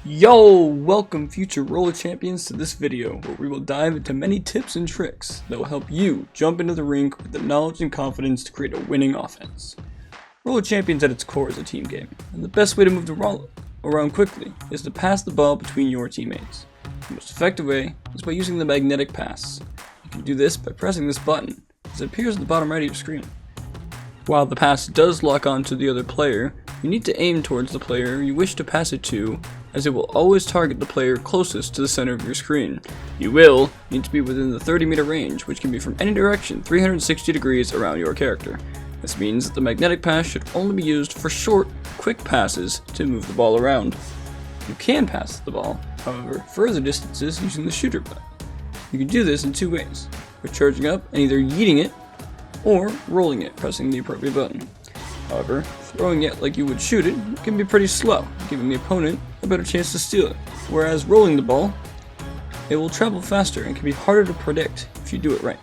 Yo, welcome future roller champions to this video where we will dive into many tips and tricks that will help you jump into the rink with the knowledge and confidence to create a winning offense. Roller champions at its core is a team game, and the best way to move the ball around quickly is to pass the ball between your teammates. The most effective way is by using the magnetic pass. You can do this by pressing this button, as it appears at the bottom right of your screen. While the pass does lock onto the other player, you need to aim towards the player you wish to pass it to, as it will always target the player closest to the center of your screen. You will need to be within the 30-meter range, which can be from any direction 360 degrees around your character. This means that the magnetic pass should only be used for short, quick passes to move the ball around. You can pass the ball, however, further distances using the shooter button. You can do this in two ways, by charging up and either yeeting it, or rolling it, pressing the appropriate button. However, throwing it like you would shoot it can be pretty slow, giving the opponent a better chance to steal it. Whereas rolling the ball, it will travel faster and can be harder to predict if you do it right.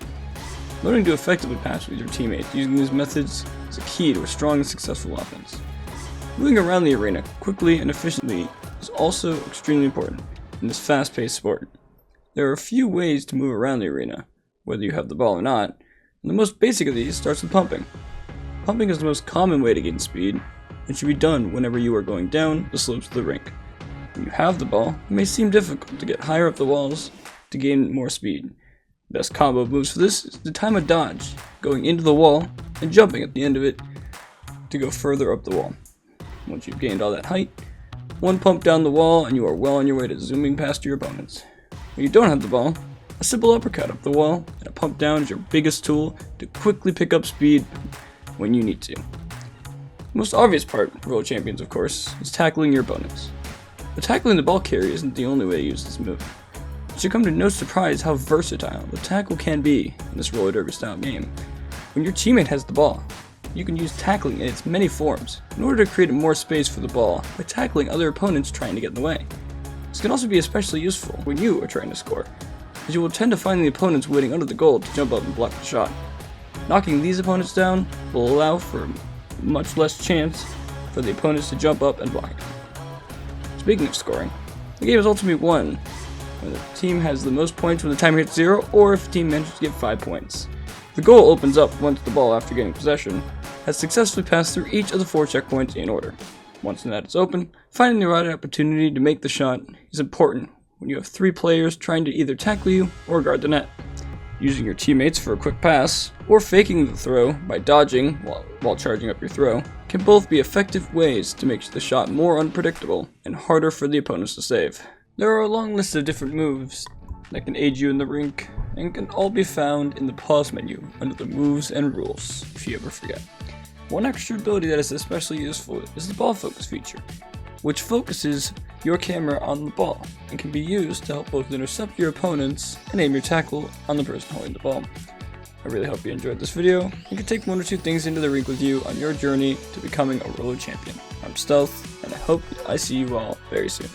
Learning to effectively pass with your teammates using these methods is a key to a strong and successful offense. Moving around the arena quickly and efficiently is also extremely important in this fast-paced sport. There are a few ways to move around the arena, whether you have the ball or not, and the most basic of these starts with pumping. Pumping is the most common way to gain speed, and should be done whenever you are going down the slopes of the rink. When you have the ball, it may seem difficult to get higher up the walls to gain more speed. The best combo of moves for this is to time a dodge, going into the wall, and jumping at the end of it to go further up the wall. Once you've gained all that height, one pump down the wall and you are well on your way to zooming past your opponents. When you don't have the ball, a simple uppercut up the wall and a pump down is your biggest tool to quickly pick up speed when you need to. The most obvious part of roller champions, of course, is tackling your opponents. But tackling the ball carrier isn't the only way to use this move. It should come to no surprise how versatile the tackle can be in this roller derby style game. When your teammate has the ball, you can use tackling in its many forms in order to create more space for the ball by tackling other opponents trying to get in the way. This can also be especially useful when you are trying to score, as you will tend to find the opponents waiting under the goal to jump up and block the shot. Knocking these opponents down will allow for much less chance for the opponents to jump up and block it. Speaking of scoring, the game is ultimately won when the team has the most points when the timer hits 0, or if the team manages to get 5 points. The goal opens up once the ball, after getting possession, has successfully passed through each of the 4 checkpoints in order. Once the net is open, finding the right opportunity to make the shot is important when you have 3 players trying to either tackle you or guard the net. Using your teammates for a quick pass, or faking the throw by dodging while charging up your throw, can both be effective ways to make the shot more unpredictable and harder for the opponents to save. There are a long list of different moves that can aid you in the rink, and can all be found in the pause menu under the moves and rules, if you ever forget. One extra ability that is especially useful is the ball focus feature, which focuses your camera on the ball and can be used to help both intercept your opponents and aim your tackle on the person holding the ball. I really hope you enjoyed this video and can take 1 or 2 things into the rink with you on your journey to becoming a roller champion. I'm Stealth, and I hope I see you all very soon.